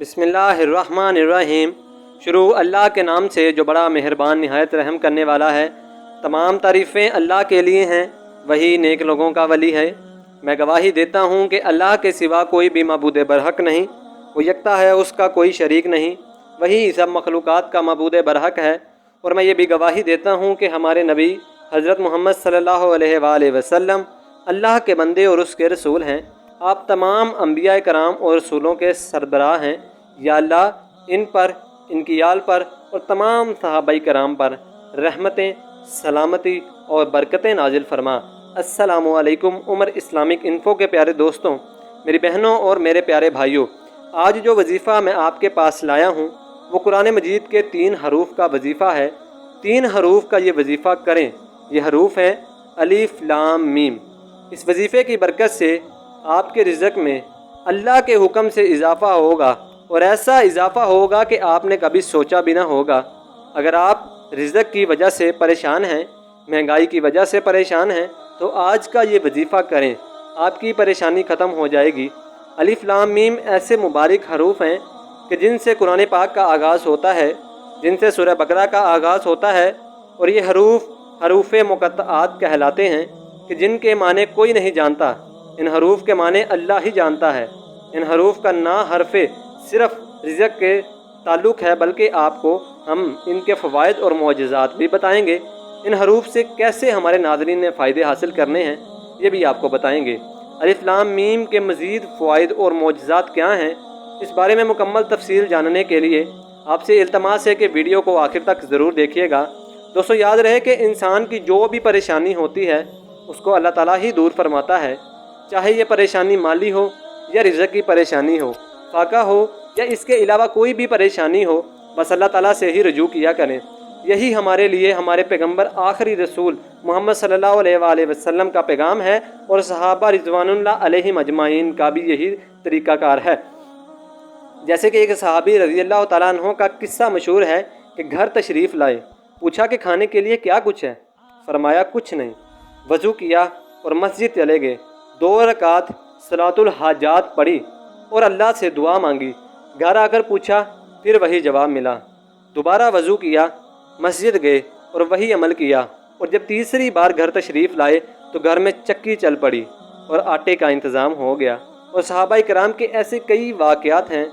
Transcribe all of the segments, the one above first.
बिस्मिल्लाहिर्रहमानिर्रहीम। शुरू अल्लाह के नाम से जो बड़ा मेहरबान निहायत रहम करने वाला है। तमाम तारीफ़ें अल्लाह के लिए हैं, वही नेक लोगों का वली है। मैं गवाही देता हूँ कि अल्लाह के सिवा कोई भी मबूद बरहक नहीं, वो यकता है, उसका कोई शरीक नहीं, वही सब मखलूक़ात का मबूद बरहक है। और मैं ये भी गवाही देता हूँ कि हमारे नबी हज़रत मोहम्मद सल्लल्लाहु अलैहि वसल्लम अल्लाह के बंदे और उसके रसूल हैं। आप तमाम अम्बिया कराम और रसूलों के सरबराह हैं। या अल्लाह इन पर, इनकी आल पर और तमाम सहाबाई कराम पर रहमतें, सलामती और बरकतें नाजिल फरमा। अस्सलामु अलैकुम उमर इस्लामिक इन्फो के प्यारे दोस्तों, मेरी बहनों और मेरे प्यारे भाइयों, आज जो वजीफ़ा मैं आपके पास लाया हूँ वो कुरान मजीद के 3 हरूफ का वजीफ़ा है। 3 हरूफ का ये वजीफ़ा करें। ये हरूफ हैं अलिफ लाम मीम। इस वजीफ़े की बरकत से आपके रिज़्क़ में अल्लाह के हुक्म से इजाफ़ा होगा और ऐसा इजाफ़ा होगा कि आपने कभी सोचा भी ना होगा। अगर आप रिज़्क़ की वजह से परेशान हैं, महंगाई की वजह से परेशान हैं, तो आज का ये वजीफ़ा करें, आपकी परेशानी ख़त्म हो जाएगी। अलिफ लाम मीम ऐसे मुबारक हरूफ हैं कि जिनसे कुरान पाक का आगाज़ होता है, जिनसे सूरह बकरा का आगाज़ होता है। और ये हरूफ मुक़त्तआत कहलाते हैं कि जिनके माने कोई नहीं जानता। इन हरूफ के माने अल्लाह ही जानता है। इन हरूफ का ना हरफ़े सिर्फ़ रिज़्क़ के ताल्लुक़ है, बल्कि आपको हम इनके फ़वाइद और मोअज़िज़ात भी बताएंगे। इन हरूफ से कैसे हमारे नाज़रीन ने फ़ायदे हासिल करने हैं, ये भी आपको बताएंगे। अलिफ लाम मीम के मज़ीद फ़वाइद और मोअज़िज़ात क्या हैं, इस बारे में मुकम्मल तफ़सील जानने के लिए आपसे इल्तमास है कि वीडियो को आखिर तक ज़रूर देखिएगा। दोस्तों, याद रहे कि इंसान की जो भी परेशानी होती है उसको अल्लाह ताला ही दूर फरमाता है। चाहे ये परेशानी माली हो या रिज़्क़ की परेशानी हो, फाका हो या इसके अलावा कोई भी परेशानी हो, बस अल्लाह ताला से ही रुजू किया करें। यही हमारे लिए हमारे पैगंबर आखिरी रसूल मोहम्मद सल्लल्लाहु अलैहि वसल्लम का पैगाम है और सहाबा रिज़वानुल्लाह अलैहिम अजमाइन का भी यही तरीक़ाकार है। जैसे कि एक सहाबी रज़ी अल्लाह तआला अन्हु का किस्सा मशहूर है कि घर तशरीफ़ लाए, पूछा कि खाने के लिए क्या कुछ है, फरमाया कुछ नहीं। वज़ू किया और मस्जिद चले गए। 2 रकात सलातुल हाजात पढ़ी और अल्लाह से दुआ मांगी। घर आकर पूछा, फिर वही जवाब मिला। दोबारा वज़ू किया, मस्जिद गए और वही अमल किया। और जब तीसरी बार घर तशरीफ़ लाए तो घर में चक्की चल पड़ी और आटे का इंतज़ाम हो गया। और सहाबाए कराम के ऐसे कई वाक़यात हैं।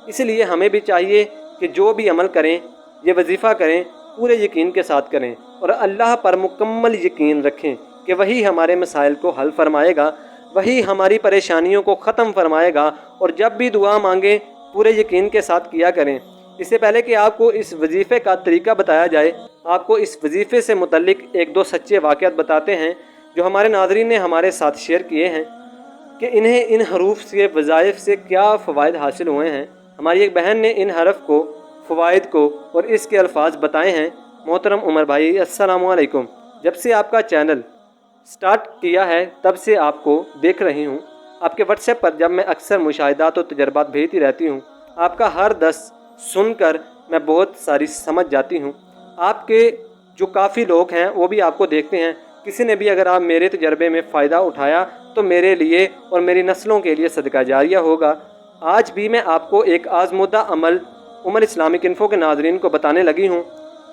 इसलिए हमें भी चाहिए कि जो भी अमल करें, ये वजीफ़ा करें, पूरे यकीन के साथ करें और अल्लाह पर मुकम्मल यकीन रखें कि वही हमारे मसाइल को हल फरमाएगा, वही हमारी परेशानियों को ख़त्म फरमाएगा। और जब भी दुआ मांगें पूरे यकीन के साथ किया करें। इससे पहले कि आपको इस वजीफ़े का तरीका बताया जाए, आपको इस वजीफ़े से मुतल्लिक 1-2 सच्चे वाक़यात बताते हैं जो हमारे नाज़रीन ने हमारे साथ शेयर किए हैं कि इन्हें इन हरूफ से, वज़ाइफ से क्या फ़वाइद हासिल हुए हैं। हमारी एक बहन ने इन हरफ को, फ़वाइद को और इसके अल्फाज बताए हैं। मोहतरम उमर भाई, अस्सलामु अलैकुम। जब से आपका चैनल स्टार्ट किया है तब से आपको देख रही हूँ। आपके व्हाट्सएप पर जब मैं अक्सर मुशाहिदात और तजर्बात भेजती रहती हूँ, आपका हर दस सुनकर मैं बहुत सारी समझ जाती हूँ। आपके जो काफ़ी लोग हैं वो भी आपको देखते हैं। किसी ने भी अगर आप मेरे तजर्बे में फ़ायदा उठाया तो मेरे लिए और मेरी नस्लों के लिए सदका जारिया होगा। आज भी मैं आपको एक आज़मुदा अमल उमर इस्लामिक इन्फो के नाज़रीन को बताने लगी हूँ।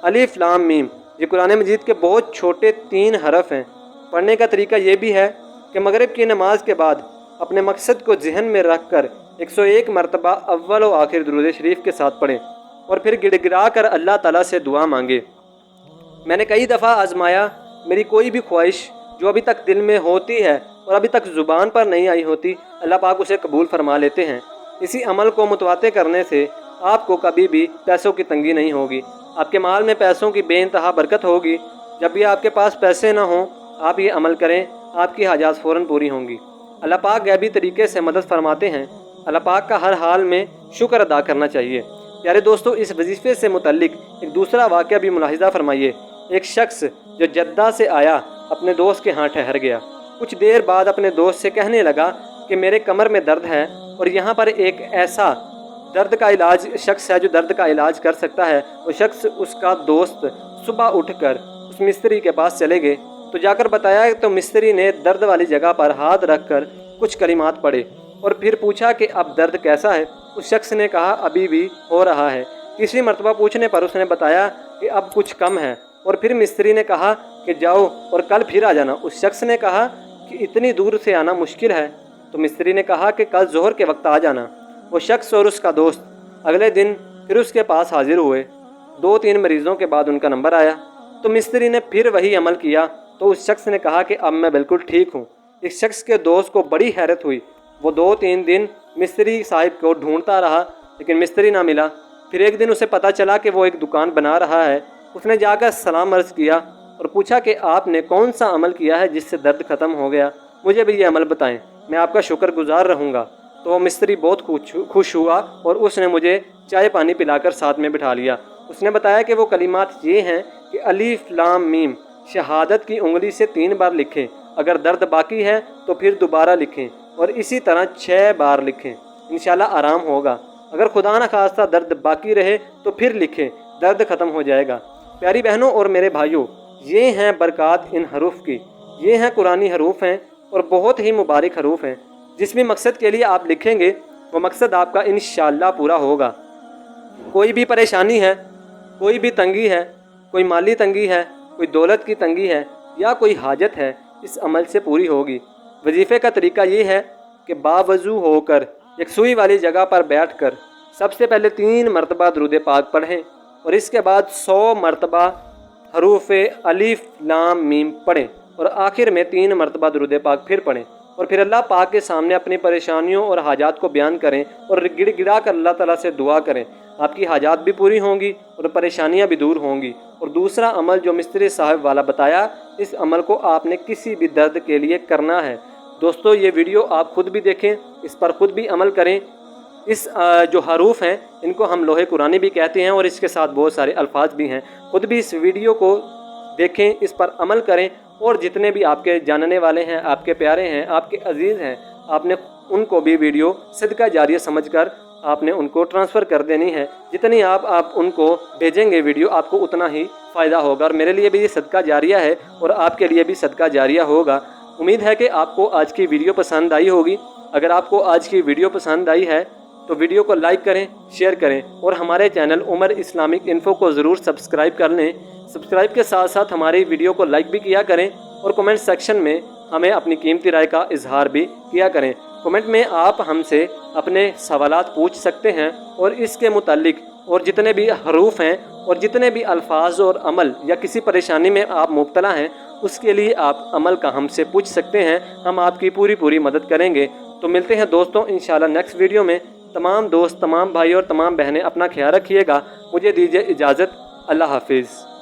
अलिफ लाम मीम, ये कुरान मजीद के बहुत छोटे 3 हरफ हैं। पढ़ने का तरीका ये भी है कि मगरिब की नमाज के बाद अपने मकसद को जहन में रख कर 101 मरतबा अव्वल व आखिर दुरूद शरीफ के साथ पढ़ें और फिर गिड़गिड़ा कर अल्लाह ताला से दुआ मांगे। मैंने कई दफ़ा आजमाया, मेरी कोई भी ख्वाहिश जो अभी तक दिल में होती है और अभी तक ज़ुबान पर नहीं आई होती, अल्लाह पाक उसे कबूल फरमा लेते हैं। इसी अमल को मुतवाते करने से आपको कभी भी पैसों की तंगी नहीं होगी। आपके माल में पैसों की बेइंतहा बरकत होगी। जब भी आपके पास पैसे ना हों, आप ये अमल करें, आपकी हाजात फ़ौरन पूरी होंगी। अल्लाह पाक गैबी तरीके से मदद फरमाते हैं। अल्लाह पाक का हर हाल में शुक्र अदा करना चाहिए। प्यारे दोस्तों, इस वजीफ़े से मुतल्लिक एक दूसरा वाक़या भी मुलाहिज़ा फरमाइए। एक शख्स जो जद्दा से आया अपने दोस्त के यहाँ ठहर गया। कुछ देर बाद अपने दोस्त से कहने लगा कि मेरे कमर में दर्द है और यहाँ पर एक ऐसा शख्स है जो दर्द का इलाज कर सकता है। वो शख्स, उसका दोस्त, सुबह उठकर उस मिस्त्री के पास चले गए तो जाकर बताया तो मिस्त्री ने दर्द वाली जगह पर हाथ रखकर कुछ कलिमात पढ़े और फिर पूछा कि अब दर्द कैसा है। उस शख्स ने कहा अभी भी हो रहा है। तीसरी मरतबा पूछने पर उसने बताया कि अब कुछ कम है। और फिर मिस्त्री ने कहा कि जाओ और कल फिर आ जाना। उस शख्स ने कहा कि इतनी दूर से आना मुश्किल है। तो मिस्त्री ने कहा कि कल ज़ोहर के वक्त आ जाना। वो शख्स और उसका दोस्त अगले दिन फिर उसके पास हाजिर हुए। 2-3 मरीज़ों के बाद उनका नंबर आया तो मिस्त्री ने फिर वही अमल किया। तो उस शख्स ने कहा कि अब मैं बिल्कुल ठीक हूँ। इस शख्स के दोस्त को बड़ी हैरत हुई। वो 2-3 दिन मिस्त्री साहिब को ढूंढता रहा लेकिन मिस्त्री ना मिला। फिर एक दिन उसे पता चला कि वो एक दुकान बना रहा है। उसने जाकर सलाम अर्ज़ किया और पूछा कि आपने कौन सा अमल किया है जिससे दर्द ख़त्म हो गया, मुझे भी ये अमल बताएं, मैं आपका शुक्रगुजार रहूँगा। तो वो मिस्त्री बहुत खुश हुआ और उसने मुझे चाय पानी पिलाकर साथ में बिठा लिया। उसने बताया कि वो कलिमात ये हैं कि अलीफ लाम मीम शहादत की उंगली से 3 बार लिखें, अगर दर्द बाकी है तो फिर दोबारा लिखें और इसी तरह 6 बार लिखें, इंशाल्लाह आराम होगा। अगर खुदा न खास्ता दर्द बाकी रहे तो फिर लिखें, दर्द ख़त्म हो जाएगा। प्यारी बहनों और मेरे भाइयों, ये हैं बरक़ात इन हरूफ की। ये हैं कुरानी हरूफ हैं और बहुत ही मुबारक हरूफ हैं। जिस भी मकसद के लिए आप लिखेंगे वो मकसद आपका इंशाअल्लाह पूरा होगा। कोई भी परेशानी है, कोई भी तंगी है, कोई माली तंगी है, कोई दौलत की तंगी है या कोई हाजत है, इस अमल से पूरी होगी। वजीफ़े का तरीका ये है कि बावज़ू होकर एक सुई वाली जगह पर बैठकर सबसे पहले 3 मरतबा दुरूद पाक पढ़ें और इसके बाद 100 मरतबा हरूफ अलिफ लाम मीम पढ़ें और आखिर में 3 मरतबा दुरूद पाक फिर पढ़ें और फिर अल्लाह पाक के सामने अपनी परेशानियों और हाजात को बयान करें और गिड़गिड़ा कर अल्लाह ताला से दुआ करें। आपकी हाजात भी पूरी होंगी और परेशानियां भी दूर होंगी। और दूसरा अमल जो मिस्त्री साहब वाला बताया, इस अमल को आपने किसी भी दर्द के लिए करना है। दोस्तों, ये वीडियो आप खुद भी देखें, इस पर खुद भी अमल करें। इस जो हरूफ हैं इनको हम लोहे कुरानी भी कहते हैं और इसके साथ बहुत सारे अल्फाज भी हैं। खुद भी इस वीडियो को देखें, इस पर अमल करें और जितने भी आपके जानने वाले हैं, आपके प्यारे हैं, आपके अजीज़ हैं, आपने उनको भी वीडियो सदका जारिया समझकर आपने उनको ट्रांसफ़र कर देनी है। जितनी आप उनको भेजेंगे वीडियो, आपको उतना ही फ़ायदा होगा। और मेरे लिए भी ये सदका जारिया है और आपके लिए भी सदका जारिया होगा। उम्मीद है कि आपको आज की वीडियो पसंद आई होगी। अगर आपको आज की वीडियो पसंद आई है तो वीडियो को लाइक करें, शेयर करें और हमारे चैनल उमर इस्लामिक इन्फो को ज़रूर सब्सक्राइब कर लें। सब्सक्राइब के साथ साथ हमारी वीडियो को लाइक भी किया करें और कमेंट सेक्शन में हमें अपनी कीमती राय का इजहार भी किया करें। कमेंट में आप हमसे अपने सवालात पूछ सकते हैं और इसके मुतालिक और जितने भी हरूफ हैं और जितने भी अल्फाज और अमल या किसी परेशानी में आप मुब्तला हैं, उसके लिए आप अमल का हमसे पूछ सकते हैं। हम आपकी पूरी मदद करेंगे। तो मिलते हैं दोस्तों इंशाल्लाह नेक्स्ट वीडियो में। तमाम दोस्त, तमाम भाई और तमाम बहनें अपना ख्याल रखिएगा। मुझे दीजिए इजाज़त। अल्लाह हाफिज़।